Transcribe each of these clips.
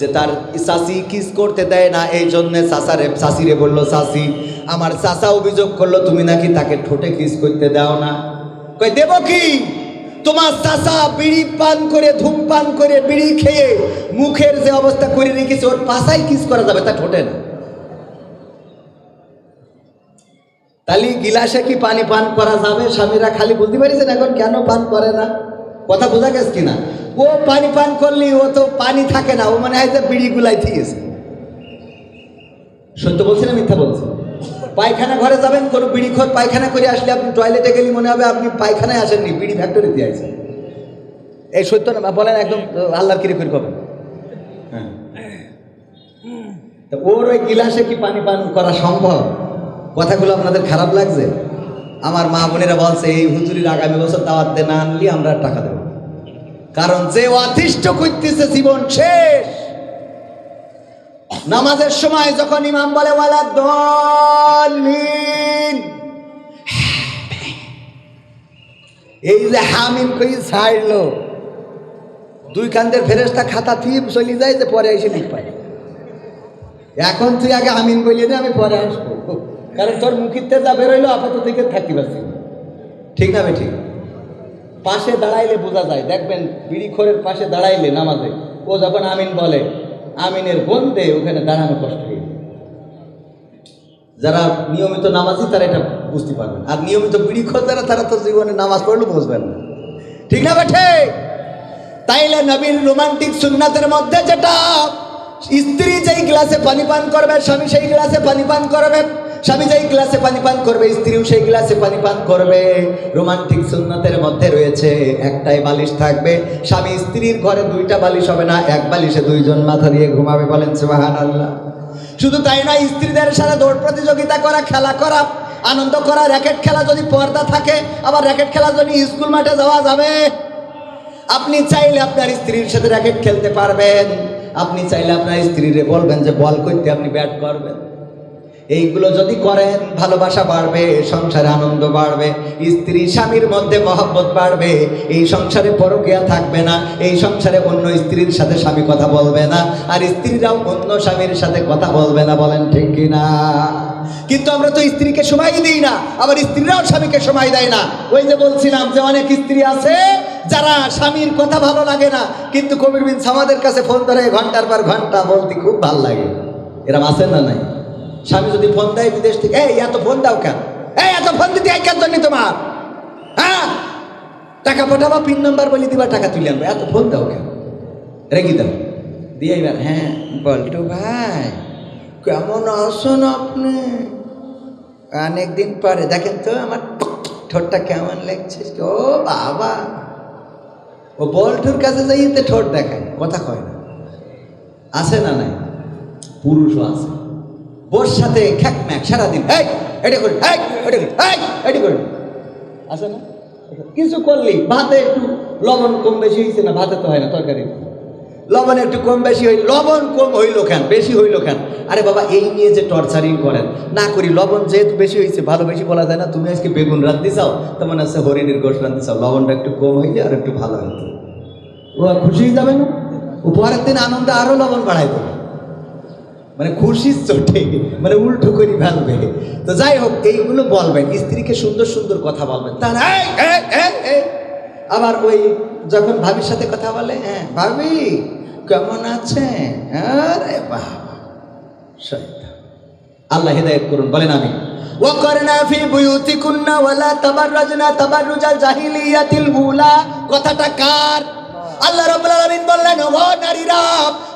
যে তার চাচি কিস করতে দেয় না, এই জন্যে চাচিরে বললো, চাচি আমার চাচা অভিযোগ করলো তুমি নাকি তাকে ঠোঁটে কিস করতে দাও না। কই দেব কি, তোমার চাচা বিড়ি পান করে ধূমপান করে বিড়ি খেয়ে মুখের যে অবস্থা করে রেখেছে, ওর পাশায় কিস করা যাবে, তা ঠোঁটে না। তাহলে গিলাসে কি পানি পান করা যাবে? স্বামীরা খালি বুঝতে পারিছেন এখন কেন পান করে না? কথা বোঝা গেছে কিনা? ও পানি পান করলে ও তো পানি থাকে না, ও মনে হয় যে বিড়ি গুলাই থিয়েছে। সত্য বলছি না মিথ্যা বলছি? পায়খানা ঘরে যাবেন, কোনো বিড়িখোর পায়খানা করে আসলে আপনি টয়লেটে গেলে মনে হবে আপনি পায়খানায় আসেননি, বিড়ি ফ্যাক্টরিতে আছেন। এই সত্য না বলেন? একদম আল্লাহর কিরে করে কবেন? হ্যাঁ, ওর ওই গিলাসে কি পানি পান করা সম্ভব? কথাগুলো আপনাদের খারাপ লাগছে? আমার মা বোনেরা বলছে এই হুজুরির আগামী বছর দাওয়াত দে, না আনলি আমরা টাকা দেব। কারণ যে অতিষ্ঠ করতেছে জীবন শেষ। নামাজের সময় যখন ইমাম বলে ওয়ালা দলিন, এই যে হামিম কই ছাড়লো, দুই কান্দের ফেরেশতা খাতা থিপ চলে যায়, যে পরে এসে লিখ পাই। এখন তুই আগে হামিম বলিয়ে দে, আমি পরে আসবো, কারণ তোর মুখিতে যা বেরোইলো আপাতত থেকে থাকতে পারছি। ঠিক না বে? ঠিক। পাশে দাঁড়াইলে বোঝা যায়, দেখবেন বিড়িখোরের পাশে দাঁড়াইলে নামাজে, ও যখন আমিন বলে, আমিনের বলতে ওখানে দাঁড়ানো কষ্ট হয়ে যায়। যারা নিয়মিত নামাজি তারা এটা বুঝতে পারবেন, আর নিয়মিত বিড়িখোর যারা, তারা তো জীবনে নামাজ পড়লে বুঝবেন না। ঠিক না বেঠে? তাইলে নবীর রোমান্টিক সুন্নাতের মধ্যে যেটা, স্ত্রী যেই গ্লাসে পানি পান করবে স্বামী সেই গ্লাসে পানি পান করবে, স্বামী যেই গ্লাসে পানি পান করবে স্ত্রীও সেই গ্লাসে পানি পান করবে। রোমান্টিক সুন্নাতের মধ্যে রয়েছে একটাই বালিশ থাকবে, স্বামী স্ত্রীর ঘরে দুইটা বালিশ হবে না, এক বালিশে দুইজন মাথা দিয়ে ঘুমাবে। বলেন সুবহানাল্লাহ। শুধু তাই নয়, স্ত্রীদের সাথে দৌড় প্রতিযোগিতা করা, খেলা করা, আনন্দ করা। র্যাকেট খেলা যদি পর্দা থাকে, আবার র্যাকেট খেলা যদি স্কুল মাঠে যাওয়া যাবে। আপনি চাইলে আপনার স্ত্রীর সাথে র্যাকেট খেলতে পারবেন, আপনি চাইলে আপনার স্ত্রীরে বলবেন যে বল করতে, আপনি ব্যাট করবেন। এইগুলো যদি করেন ভালোবাসা বাড়বে, সংসারে আনন্দ বাড়বে, স্ত্রী স্বামীর মধ্যে মহব্বত বাড়বে, এই সংসারে পরকীয়া থাকবে না, এই সংসারে অন্য স্ত্রীর সাথে স্বামী কথা বলবে না, আর স্ত্রীরাও অন্য স্বামীর সাথে কথা বলবে না। বলেন ঠিক কিনা? কিন্তু আমরা তো স্ত্রীকে সময় দিই না, আবার স্ত্রীরাও স্বামীকে সময় দেয় না। ওই যে বলছিলাম যে অনেক স্ত্রী আছে যারা স্বামীর কথা ভালো লাগে না, কিন্তু কবির বিন সামাদের কাছে ফোন ধরে ঘন্টার পর ঘন্টা বলতে খুব ভালো লাগে। এরম আছেন না নাই? স্বামী যদি ফোন দেয় বিদেশ থেকে, এই এত ফোন দাও কেন, এই এত ফোন দিতে কেন জন্য তোমার, হ্যাঁ টাকা পাঠাবা, পিন নাম্বার বলে দিবা, টাকা তুলে আনবো, এত ফোন দাও কেন, রেখে দাও দিয়ে এবার। হ্যাঁ বল্টু ভাই কেমন আছেন আপনি? অনেকদিন পরে দেখেন তো আমার ঠোঁটটা কেমন লাগছে। ও বাবা, ও বল্টুর কাছে যাইতে ঠোঁট দেখায়, কথা কয় না। আছে না নাই? পুরুষও আছে, বোর সাথে খ্যাক ম্যাক সারাদিন, এই এটা করি, এই এটা করি, এই এটি করি, আছে না? কিছু করলি ভাতে একটু লবণ কম বেশি হয়েছে না, ভাতে তো হয় না, তরকারি লবণ একটু কম বেশি হইল, লবণ কম হইল কেন, বেশি হইল কেন? আরে বাবা এই নিয়ে যে টর্চারিং করেন না করি, লবণ যেহেতু বেশি হয়েছে, ভালো বেশি বলা যায় না। তুমি আজকে বেগুন রাঁধতে চাও, তো মনে হচ্ছে হরিণের গোশ রাঁধতে চাও, লবণটা একটু কম হইলে আর একটু ভালো হইতো, ও খুশি হয়ে যাবে না? উপহারের দিন আনন্দ আরো লবণ বাড়াই দেবে, মানে খুশির চোটে, মানে উল্টো করি ফেলবে। তো যাই হোক, এইগুলো বলবেন, স্ত্রীকে সুন্দর সুন্দর কথা বলবেন। তা না আবার ওই যখন ভাবির সাথে কথা বলে, হ্যাঁ ভাবি কেমন আছে, আরে বাবা, আল্লাহ হেদায়েত করুন। বলেন আমি। ওয়াকরনা ফি বুয়ুতিকুন্না ওয়ালা তাবাররাজনা তাবাররুজাল জাহিলিয়াতিল উলা, কথাটা কার? আল্লাহ রাব্বুল আলামিন বললেন, ও নারীরা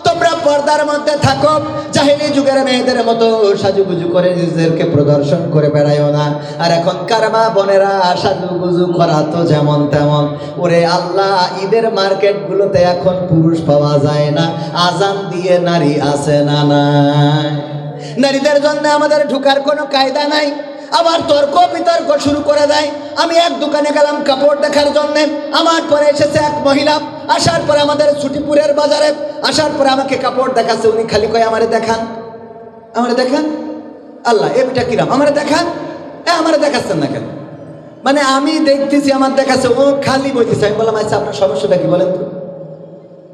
তোমরা পর্দার মধ্যে থাকো, জাহেলি যুগের মেয়েদের মতো সাজুগুজু করে নিজেদেরকে প্রদর্শন করে বেড়াইও না। আর এখনকার মা বোনেরা সাজুগুজু করা তো যেমন তেমন। ওরে আল্লাহ, ঈদের মার্কেটগুলোতে এখন পুরুষ পাওয়া যায় না, আজান দিয়ে নারী আছে না নাই? নারীদের জন্য আমাদের ঢুকার কোনো কায়দা নাই, আবার তর্ক বিতর্ক শুরু করে দেয়। আমি এক দোকানে গেলাম কাপড় দেখার জন্যে, আমার পরে এসেছে এক মহিলা, আসার পরে আমাদের ছুটিপুরের বাজারে আসার পরে আমাকে কাপড় দেখাচ্ছে। উনি খালি কয় আমারে দেখান, আমারে দেখান। আল্লাহ এটা কিরাম, আমারে দেখান, আমারে দেখাচ্ছেন না কেন? মানে আমি দেখতেছি আমার দেখাচ্ছে, ও খালি বলতেছে। আমি বললাম আচ্ছা আপনার সমস্যাটা কি বলেন তো,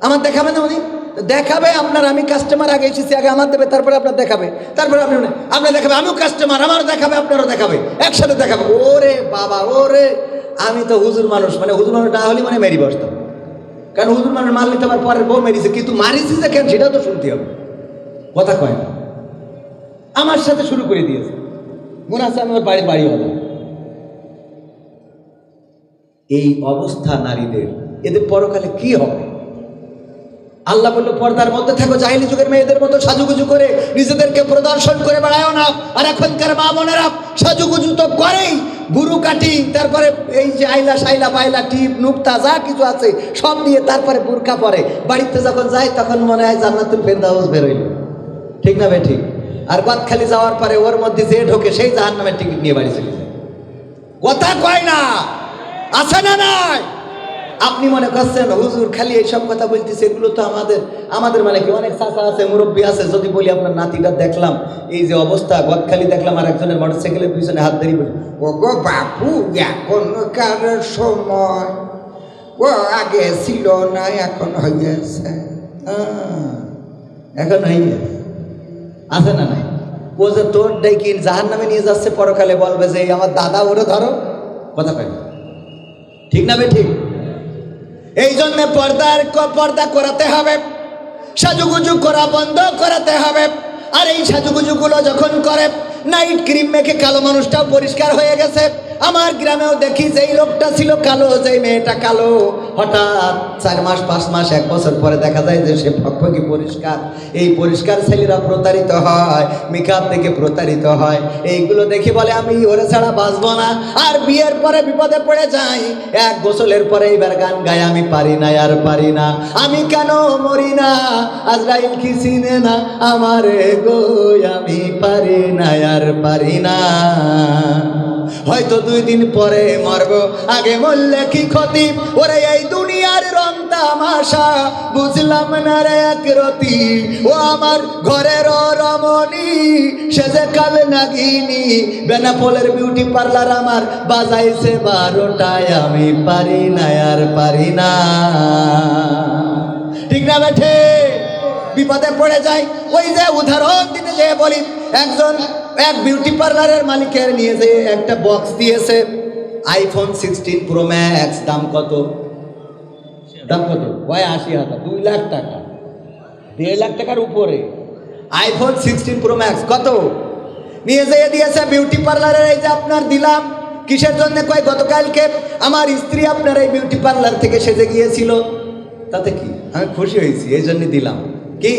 আমার দেখাবেন না? উনি দেখাবে আপনার, আমি কাস্টমার আগে এসেছি, আগে আমার দেবে, তারপরে আপনার দেখাবে, তারপরে আপনার দেখাবে, আমিও কাস্টমার, আমারও দেখাবে, আপনারও দেখাবে, একসাথে দেখাবে। ওরে বাবা, ওরে আমি তো হুজুর মানুষ, মানে হুজুর মানুষ না হলে মানে মেরি বসতাম, কারণ হুজুর মানুষ মারলে তো আমার পরের বউ মেরিছে, কিন্তু মারিছি যে কেন সেটাও তো শুনতে হবে, কথা কয় না। আমার সাথে শুরু করে দিয়েছে, মনে আছে আমি ওর বাড়ি হলো। এই অবস্থা নারীদের, এদের পরকালে কি হবে? আল্লাহ বললো পর্দার মধ্যে থাকো, জাহিলি যুগের মেয়েদের মতো সাজুগুজু করে নিজেদেরকে প্রদর্শন করে বেড়ায়ও না। আর এখনকার মা বোনেরা সাজুগুজু তো করেই, বুরু কাটি, তারপরে এই যে আইলা সাইলা বাইলা টিপ নুক্তা যা কিছু আছে সব দিয়ে তারপরে বুরকা পরে, বাড়িতে যখন যায় তখন মনে হয় জান্নাতুল ফেরদাউস বেরোইল, ঠিক না ভাই? ঠিক। আর গদখালি যাওয়ার পরে ওর মধ্যে যে ঢোকে সেই জাহান্নামের টিকিট নিয়ে বাড়ি চলে যায়, কথা কয় না, আছে না নাই? আপনি মনে করছেন হুজুর খালি এইসব কথা বলতেছে, এগুলো তো আমাদের মানে কি অনেক চাচা আছে, মুরব্বী আছে। যদি বলি আপনার নাতিটা দেখলাম এই যে অবস্থা, গদখালি দেখলাম আর একজনের মোটরসাইকেলের পিছনে হাত ধরি বলি, ও গো বাপু এখনকার সময় ও আগে ছিল না, এখন হয়েছে, এখন হয়ে গেছে, আছে না নাই? ও যে তোর ডাইকি জাহান্নামে নিয়ে যাচ্ছে, পরকালে বলবে যে আমার দাদা ওরে ধরো, কথা কয় না, ঠিক না বে? ঠিক। এই জন্য পর্দা করাতে হবে, সাজুগুজু করা বন্ধ করাতে হবে। আর এই সাজুগুজুগুলো যখন করে, নাইট ক্রিম মেখে কালো মানুষটাও পরিষ্কার হয়ে গেছে। আমার গ্রামেও দেখি যেই লোকটা ছিল কালো, যেই মেয়েটা কালো, হঠাৎ 4 মাস 5 মাস 1 বছর পরে দেখা যায় যে সে ফকফকি পরিষ্কার। এই পরিষ্কার ছেলেরা প্রতারিত হয়, মেকআপ দেখে প্রতারিত হয়। এইগুলো দেখে বলে আমি ওরে ছাড়া বাঁচবো না। আর বিয়ের পরে বিপদে পড়ে যাই, 1 গোসলের পরে এইবার গান গায়, আমি পারি না আর পারি না, আমি কেন মরি না, আজরাইল কি চিনে না আমারে গো, আমি পারি না আর পারি না। হয়তো 2 দিন পরে মরবো, আগে মরলে কি ক্ষতি, ওরে এই দুনিয়ার রং তামাশা বুঝলাম না রে এক রতি, ও আমার ঘরের রমণী সে যে কাল নাগিনী, বেনাপোলের বিউটি পার্লার আমার বাজাইছে 12টায়, আমি পারি না আর পারি না, ঠিক না বেঠে? বিপদে পড়ে যায়। ওই যে উদাহরণ দিতে যে বলি, এক বিউটি পার্লারের মালিকের নিয়ে যে একটা বক্স দিয়েছে, আইফোন 16 প্রো ম্যাক্স, দাম কত? ওই 80,000, 2 লাখ টাকা, 1.5 লাখ টাকার উপরে আইফোন 16 প্রো ম্যাক্স। কত নিয়ে যেয়ে দিয়েছে বিউটি পার্লারের। এই যে আপনার দিলাম, কিসের জন্য? কয় গতকালকে আমার স্ত্রী আপনার এই বিউটি পার্লার থেকে সেজে গিয়েছিল। তাতে কি, আমি খুশি হয়েছি, এই জন্য দিলাম। কি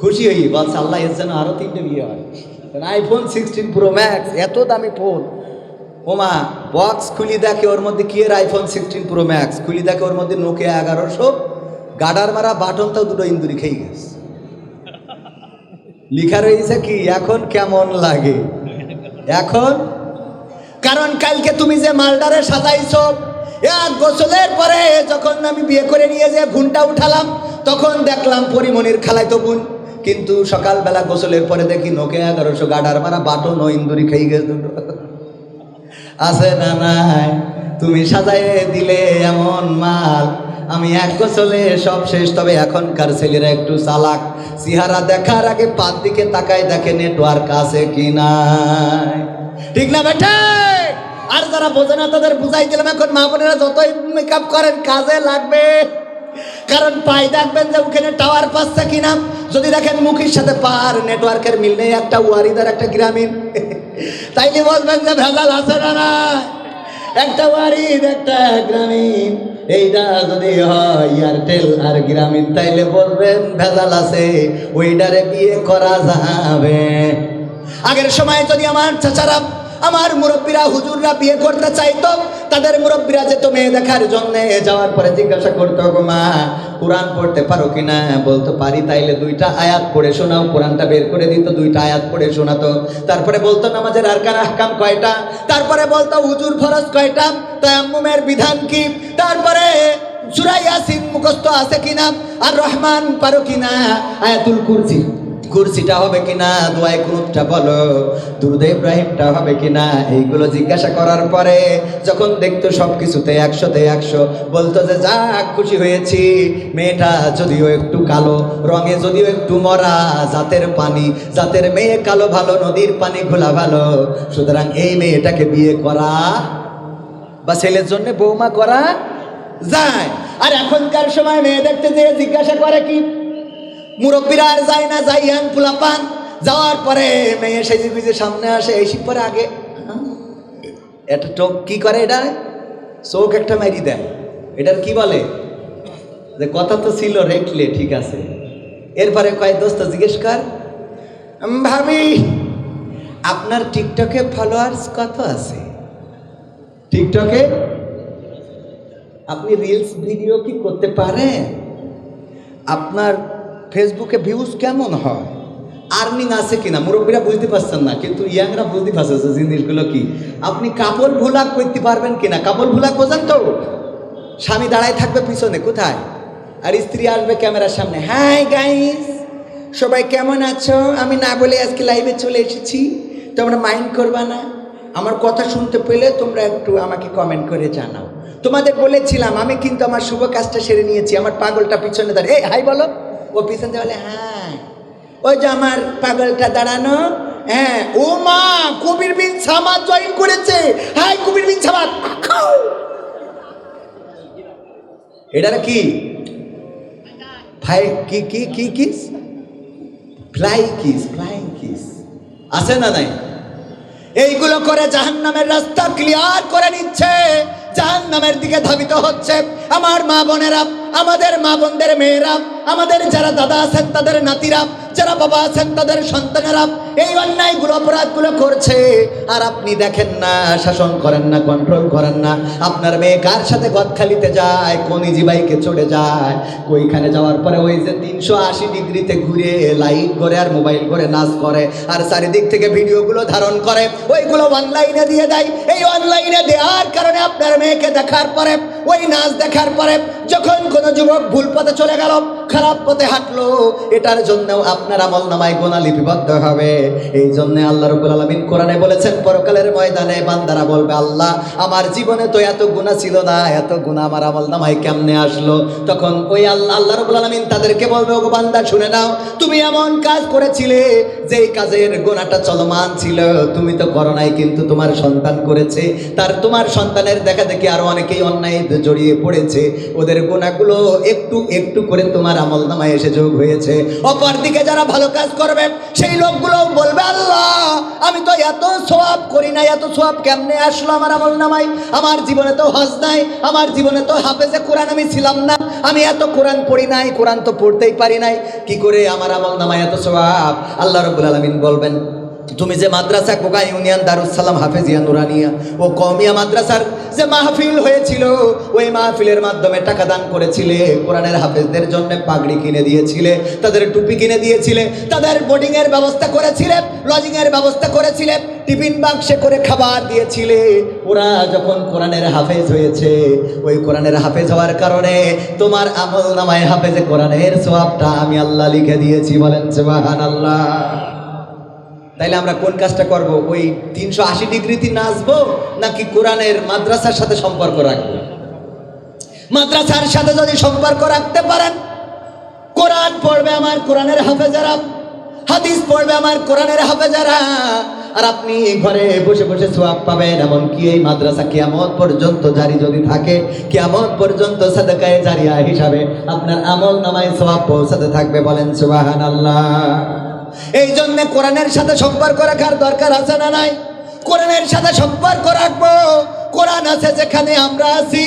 খুশি হই? বলছে আল্লাহ এর জন্য আরো 3টে বিয়ে হয়। আইফোন 16 প্রো ম্যাক্স, এত দামি ফোন। ওমা বক্স খুলি দেখে ওর মধ্যে কি এর আইফোন 16 প্রো ম্যাক্স, খুলি দেখে ওর মধ্যে নোকিয়া 1100, গাডার মারা বাটনটাও 2টো ইন্দুরি খেয়ে গেছে। লিখা রয়েছে কি, এখন কেমন লাগে এখন? কারণ কালকে তুমি যে মালদারে সাজাইছো, 1 গোসলের পরে যখন আমি বিয়ে করে নিয়ে যে ঘুমটা উঠালাম, তখন দেখলাম পরিমণির খালাইতো বোন, কিন্তু সকালবেলা গোসলের পরে দেখি নোকিয়া 1100, গাডার মারা বাটন ও ইন্দুরি খেয়ে গেছে 2টো। আছে না নাই? তুমি সাজায়ে দিলে এমন মাল, আমি 1 গোসলে সব শেষ। তবে এখনকার ছেলেরা একটু চালাক, চেহারা দেখার আগে 5 দিকে তাকায় দেখে নেটওয়ার্ক আছে কি নাই, ঠিক না বেটা? আর যারা বোঝে না তাদের বুঝাই দিলাম, এখন মা বোনেরা যতই মেকআপ করেন কাজে লাগবে। কারণ পাই দেখবেন যে ওখানে টাওয়ার পাচ্ছে কিনা, যদি দেখেন মুখের সাথে পার নেটওয়ার্কের মিল নেই, একটা ওয়ারিদার একটা গ্রামীণ, তাইলে বলবেন যে ভেজাল আছে না না, একটা ওয়ারিদ একটা গ্রামীণ, এইটা যদি হয় এয়ারটেল আর গ্রামীণ, তাইলে বলবেন ভেজাল আছে, ওইটারে বিয়ে করা যাবে। আগের সময় যদি আমার চাচারা, আমার মুরব্বীরা, হুজুররা বিয়ে করতে চাইতো, তাদের মুরব্বীরা যেত মেয়ে দেখার জন্য, যাওয়ার পরে জিজ্ঞাসা করতো, গো মা কোরআন পড়তে পারো কিনা? বলতো পারি। তাইলে 2টা আয়াত পড়ে শোনাও। কোরআনটা বের করে দিত, 2টা আয়াত পড়ে শোনাতো। তারপরে বলতো নামাজের আরকান আহকাম কয়টা, তারপরে বলতো হুজুর ফরজ কয়টা, তায়াম্মুমের বিধান কি, তারপরে সূরা ইয়াসিন মুখস্থ আছে কিনা, আর রহমান পারো কিনা, আয়াতুল কুরসি কুরসিটা হবে কিনা, দোয়ায়ে কুনুতটা বলো, দুরুদে ইব্রাহিমটা হবে কিনা, এইগুলো জিজ্ঞাসা করার পরে যখন দেখতো সব কিছুতে 100তে 100, বলতো যে যাক খুশি হয়েছি। মেয়েটা যদিও একটু কালো, রঙে যদিও একটু মরা, জাতের পানি, জাতের মেয়ে কালো ভালো, নদীর পানি ঘোলা ভালো, সুতরাং এই মেয়েটাকে বিয়ে করা বা ছেলের জন্য বৌমা করা যায়। আর এখনকার সময় মেয়ে দেখতে যেয়ে জিজ্ঞাসা করে কি, মুরব্বীরা আর যায় না, যাই ইয়াং পোলাপান, যাওয়ার পরে মেয়ে সেজে গুজে সামনে আসে, এসে পরে আগে এটা টোক কি করে, এটা চোখ একটা মারি দেয়, এটার কি বলে, যে কথা তো ছিল রেখলে ঠিক আছে। এরপরে কয় দোস্ত জিজ্ঞেস কর, ভাবি আপনার টিকটকে ফলোয়ার্স কত আছে? টিকটকে আপনি রিলস ভিডিও কি করতে পারেন? আপনার ফেসবুকে ভিউজ কেমন হয়? আর্নিং আছে কিনা? মুরব্বীরা বুঝতে পারছেন না, কিন্তু ইয়াংরা বুঝতে পারছে জিনিসগুলো কি। আপনি কাপড় ভুলাক করতে পারবেন কিনা? কাপড় ভুলাক বোঝেন তো? স্বামী দাঁড়ায় থাকবে পিছনে কোথায়, আর স্ত্রী আসবে ক্যামেরার সামনে, হাই গাইস সবাই কেমন আছো, আমি না বলে আজকে লাইভে চলে এসেছি, তোমরা মাইন্ড করবা না, আমার কথা শুনতে পেলে তোমরা একটু আমাকে কমেন্ট করে জানাও। তোমাদের বলেছিলাম আমি কিন্তু আমার শুভ কাজটা সেরে নিয়েছি। আমার পাগলটা পিছনে দাঁড়িয়ে, এই হাই বলো, ও পিছনে বলে হ্যাঁ, ওই যে আমার পাগলটা দাঁড়ানো, হ্যাঁ ও মা কবির বিন সামাদ জয়েন করেছে, হাই কবির বিন সামাদ। এটার কি ভাই, কি কি কি kiss, fly kiss, flying kiss আছে না নাই? এইগুলো করে জাহান্নামের রাস্তা ক্লিয়ার করে নিচ্ছে, জাহান্নামের দিকে ধাবিত হচ্ছে। আমার মা বোনেরা, আমাদের মা বোনদের মেয়েরা, আমাদের যারা দাদা আছেন তাদের নাতিরা, যারা বাবা আছেন তাদের সন্তানেরা এই অন্যায়গুলো অপরাধগুলো করছে, আর আপনি দেখেন না, শাসন করেন না, কন্ট্রোল করেন না। আপনার মেয়ে কার সাথে গদখালিতে যায়, কোন ইজি বাইকে চড়ে যায়, ওইখানে যাওয়ার পরে ওই যে 380 ডিগ্রিতে ঘুরে লাইট করে আর মোবাইল করে নাচ করে, আর চারিদিক থেকে ভিডিওগুলো ধারণ করে, ওইগুলো অনলাইনে দিয়ে দেয়। এই অনলাইনে দেওয়ার কারণে আপনার মেয়েকে দেখার পরে, ওই নাচ দেখার পরে যখন কোনো যুবক ভুল পথে চলে গেল, খারাপ পথে হাঁটলো, এটার জন্যও আপনার আমল নামায় গুনাহ লিপিবদ্ধ হবে। এই জন্য আল্লাহ রাব্বুল আলামিন কোরআনে বলেছেন, পরকালের ময়দানে বান্দারা বলবে, আল্লাহ আমার জীবনে তো এত গুনাহ ছিল না, এত গুনাহ আমার আমল নামায় কেমনে আসলো? তখন ওই আল্লাহ রাব্বুল আলামিন তাদেরকে বলবে, ওগো বান্দা শুনে নাও, তুমি এমন কাজ করেছিলে যেই কাজের গুনাহটা চলমান ছিল, তুমি তো করো নাই, কিন্তু তোমার সন্তান করেছে, তার তোমার সন্তানের দেখা দেখি আরো অনেকেই অন্যায় জড়িয়ে পড়েছে, ওদের গুনাহগুলো একটু একটু করে তোমার আমল নামায় এসে যোগ হয়েছে। অপরদিকে যারা ভালো কাজ করবে সেই লোকগুলো বলবে, আল্লাহ আমি তো এত সওয়াব করি না, এত সওয়াব কেমনে আসলো আমার আমল নামায়? আমার জীবনে তো হজ নাই, আমার জীবনে তো হাফেজে কোরআন আমি ছিলাম না, আমি এত কোরআন পড়ি নাই, কোরআন তো পড়তেই পারি নাই, কি করে আমার আমল নামায় এত সওয়াব? আল্লাহ রাব্বুল আলামিন বলবেন, তুমি যে মাদ্রাসা কোকা ইউনিয়ন দারুস সালাম হাফেজিয়া নুরানিয়া ও কওমিয়া মাদ্রাসার যে মাহফিল হয়েছিল, ওই মাহফিলের মাধ্যমে টাকা দান করেছিলে, কোরআনের হাফেজদের জন্য পাগড়ি কিনে দিয়েছিলে, তাদের টুপি কিনে দিয়েছিলে, তাদের বোর্ডিং এর ব্যবস্থা করেছিলে, লজিং এর ব্যবস্থা করেছিলে, টিফিন বাক্সে করে খাবার দিয়েছিলে। ওরা যখন কোরআনের হাফেজ হয়েছে, ওই কোরআনের হাফেজ হওয়ার কারণে তোমার আমল নামায় হাফেজে কোরআনের সওয়াবটা আমি আল্লাহ লিখে দিয়েছি। বলেন সুবহানাল্লাহ। তাইলে আমরা কোন কাজটা করব? ওই 380 ডিগ্রিতে নাচবো, নাকি কোরআনের মাদ্রাসার সাথে সম্পর্ক রাখবো? মাদ্রাসার সাথে যদি সম্পর্ক রাখতে পারেন, কোরআন পড়বে আমার কোরআনের হাফেজারা, হাদিস পড়বে আমার কোরআনের হাফেজারা, আর আপনি ঘরে বসে বসে সওয়াব পাবেন। এমনকি এই মাদ্রাসা কিয়ামত পর্যন্ত জারি যদি থাকে, কিয়ামত পর্যন্ত সাদাকায়ে জারিয়া হিসাবে আপনার আমল নামায় সওয়াব পৌঁছাতে থাকবে। বলেন সুবহানাল্লাহ। এই জন্য কোরআনের সাথে সম্পর্ক রাখার দরকার আছে না নাই? কোরআনের সাথে সম্পর্ক রাখবো। কোরআন আছে যেখানে আমরা আছি,